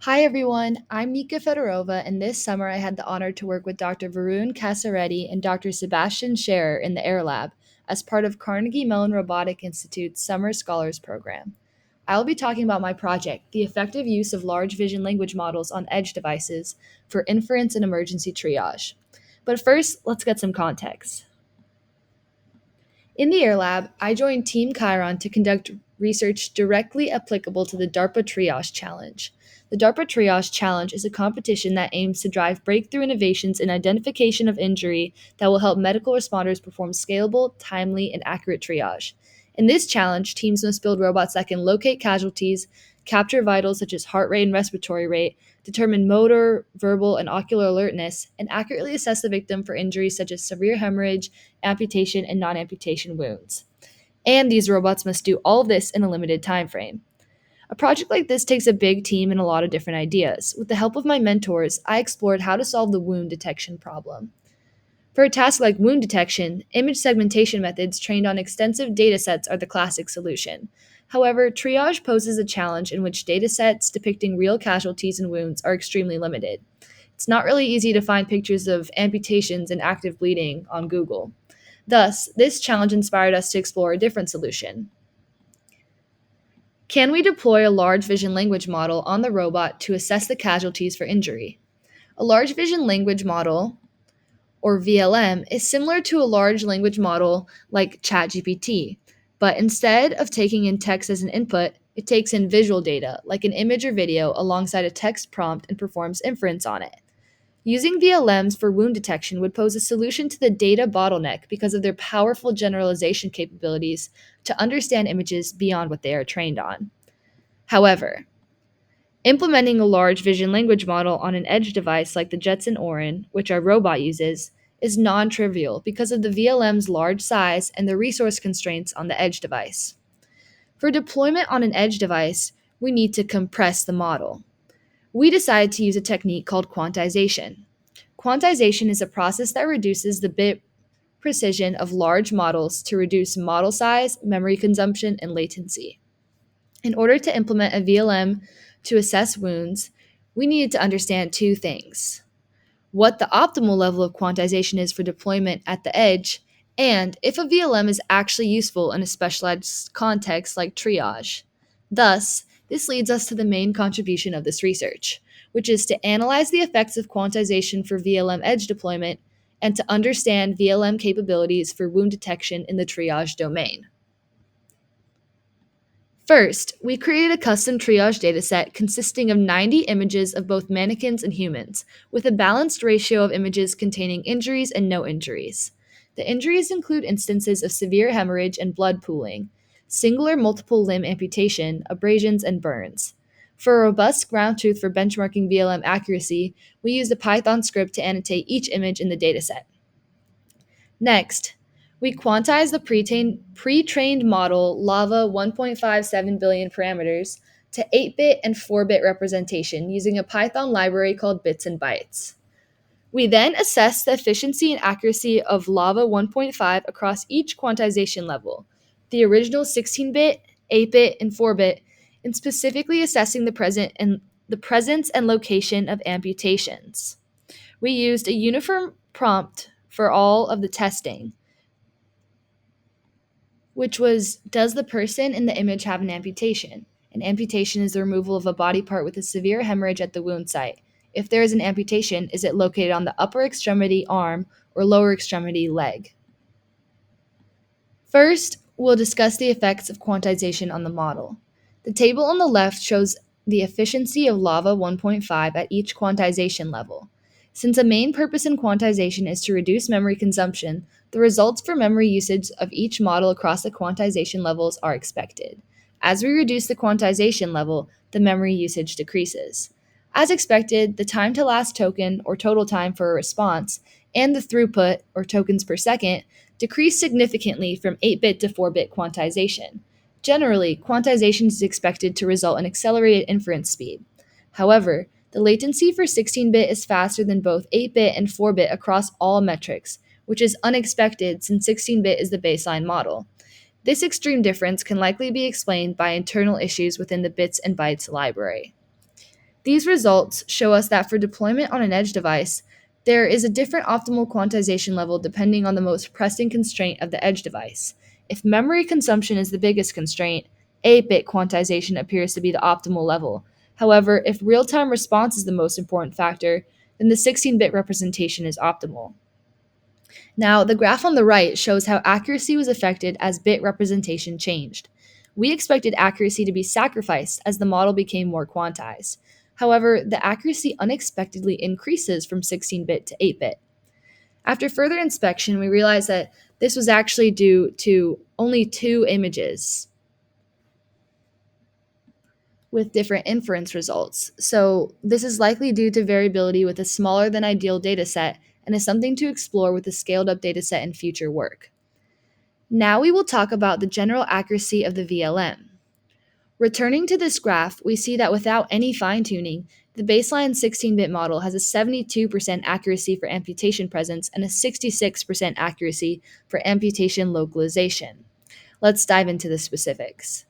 Hi everyone, I'm Nika Fedorova, and this summer I had the honor to work with Dr. Varun Casaretti and Dr. Sebastian Scherer in the Air Lab as part of Carnegie Mellon Robotic Institute's Summer Scholars Program. I will be talking about my project, the effective use of large vision language models on edge devices for inference and emergency triage. But first, let's get some context. In the Air Lab, I joined Team Chiron to conduct research directly applicable to the DARPA Triage Challenge. The DARPA Triage Challenge is a competition that aims to drive breakthrough innovations in identification of injury that will help medical responders perform scalable, timely, and accurate triage. In this challenge, teams must build robots that can locate casualties, capture vitals such as heart rate and respiratory rate, determine motor, verbal, and ocular alertness, and accurately assess the victim for injuries such as severe hemorrhage, amputation, and non amputation wounds. And these robots must do all of this in a limited time frame. A project like this takes a big team and a lot of different ideas. With the help of my mentors, I explored how to solve the wound detection problem. For a task like wound detection, image segmentation methods trained on extensive datasets are the classic solution. However, triage poses a challenge in which datasets depicting real casualties and wounds are extremely limited. It's not really easy to find pictures of amputations and active bleeding on Google. Thus, this challenge inspired us to explore a different solution. Can we deploy a large vision language model on the robot to assess the casualties for injury? A large vision language model, or VLM, is similar to a large language model like ChatGPT, but instead of taking in text as an input, it takes in visual data, like an image or video, alongside a text prompt and performs inference on it. Using VLMs for wound detection would pose a solution to the data bottleneck because of their powerful generalization capabilities to understand images beyond what they are trained on. However, implementing a large vision language model on an edge device like the Jetson Orin, which our robot uses, is non trivial because of the VLM's large size and the resource constraints on the edge device. For deployment on an edge device, we need to compress the model. We decided to use a technique called quantization. Quantization is a process that reduces the bit precision of large models to reduce model size, memory consumption, and latency. In order to implement a VLM to assess wounds, we needed to understand two things: what the optimal level of quantization is for deployment at the edge, and if a VLM is actually useful in a specialized context like triage. Thus, this leads us to the main contribution of this research, which is to analyze the effects of quantization for VLM edge deployment and to understand VLM capabilities for wound detection in the triage domain. First, we created a custom triage dataset consisting of 90 images of both mannequins and humans, with a balanced ratio of images containing injuries and no injuries. The injuries include instances of severe hemorrhage and blood pooling, single or multiple limb amputation, abrasions, and burns. For a robust ground truth for benchmarking VLM accuracy, we used a Python script to annotate each image in the dataset. Next, we quantize the pre-trained model LLaVA 1.57 billion parameters to 8-bit and 4-bit representation using a Python library called bits and bytes. We then assess the efficiency and accuracy of LLaVA 1.5 across each quantization level, the original 16-bit, 8-bit, and 4-bit, and specifically assessing the presence and location of amputations. We used a uniform prompt for all of the testing, which was, does the person in the image have an amputation? An amputation is the removal of a body part with a severe hemorrhage at the wound site. If there is an amputation, is it located on the upper extremity arm or lower extremity leg? First, we'll discuss the effects of quantization on the model. The table on the left shows the efficiency of LLaVA 1.5 at each quantization level. Since a main purpose in quantization is to reduce memory consumption, the results for memory usage of each model across the quantization levels are expected. As we reduce the quantization level, the memory usage decreases. As expected, the time to last token, or total time for a response, and the throughput, or tokens per second, decrease significantly from 8-bit to 4-bit quantization. Generally, quantization is expected to result in accelerated inference speed. However, the latency for 16-bit is faster than both 8-bit and 4-bit across all metrics, which is unexpected since 16-bit is the baseline model. This extreme difference can likely be explained by internal issues within the bits and bytes library. These results show us that for deployment on an edge device, there is a different optimal quantization level depending on the most pressing constraint of the edge device. If memory consumption is the biggest constraint, 8-bit quantization appears to be the optimal level. However, if real-time response is the most important factor, then the 16-bit representation is optimal. Now, the graph on the right shows how accuracy was affected as bit representation changed. We expected accuracy to be sacrificed as the model became more quantized. However, the accuracy unexpectedly increases from 16-bit to 8-bit. After further inspection, we realized that this was actually due to only two images with different inference results. So, this is likely due to variability with a smaller than ideal dataset and is something to explore with a scaled up dataset in future work. Now we will talk about the general accuracy of the VLM. Returning to this graph, we see that without any fine-tuning, the baseline 16-bit model has a 72% accuracy for amputation presence and a 66% accuracy for amputation localization. Let's dive into the specifics.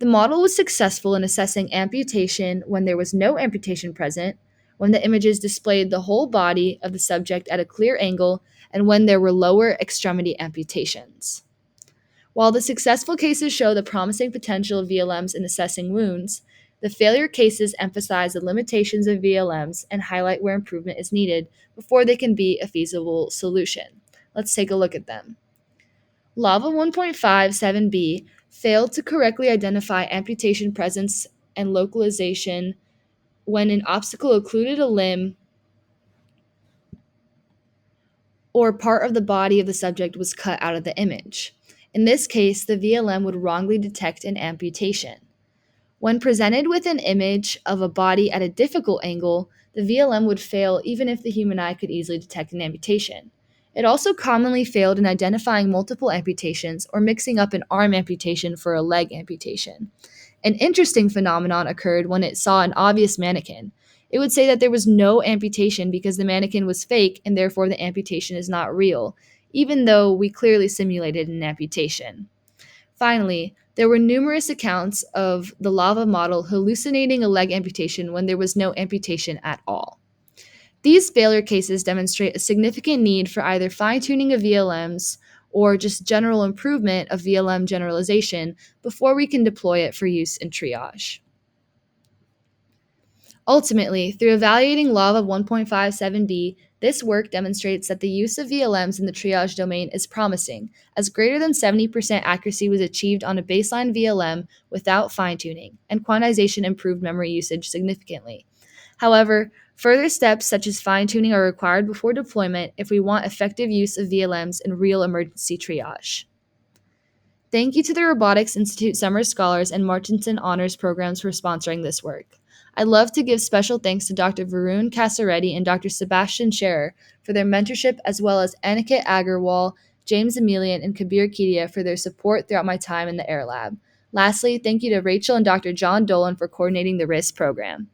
The model was successful in assessing amputation when there was no amputation present, when the images displayed the whole body of the subject at a clear angle, and when there were lower extremity amputations. While the successful cases show the promising potential of VLMs in assessing wounds, the failure cases emphasize the limitations of VLMs and highlight where improvement is needed before they can be a feasible solution. Let's take a look at them. LLaVA 1.57b failed to correctly identify amputation presence and localization when an obstacle occluded a limb or part of the body of the subject was cut out of the image. In this case, the VLM would wrongly detect an amputation. When presented with an image of a body at a difficult angle, the VLM would fail even if the human eye could easily detect an amputation. It also commonly failed in identifying multiple amputations or mixing up an arm amputation for a leg amputation. An interesting phenomenon occurred when it saw an obvious mannequin. It would say that there was no amputation because the mannequin was fake and therefore the amputation is not real, even though we clearly simulated an amputation. Finally, there were numerous accounts of the LLaVA model hallucinating a leg amputation when there was no amputation at all. These failure cases demonstrate a significant need for either fine-tuning of VLMs or just general improvement of VLM generalization before we can deploy it for use in triage. Ultimately, through evaluating LLaVA 1.57b, this work demonstrates that the use of VLMs in the triage domain is promising, as greater than 70% accuracy was achieved on a baseline VLM without fine-tuning, and quantization improved memory usage significantly. However, further steps such as fine-tuning are required before deployment if we want effective use of VLMs in real emergency triage. Thank you to the Robotics Institute Summer Scholars and Martinson Honors Programs for sponsoring this work. I'd love to give special thanks to Dr. Varun Kasareddy and Dr. Sebastian Scherer for their mentorship, as well as Aniket Agarwal, James Emilian, and Kabir Kedia for their support throughout my time in the Air Lab. Lastly, thank you to Rachel and Dr. John Dolan for coordinating the RIS program.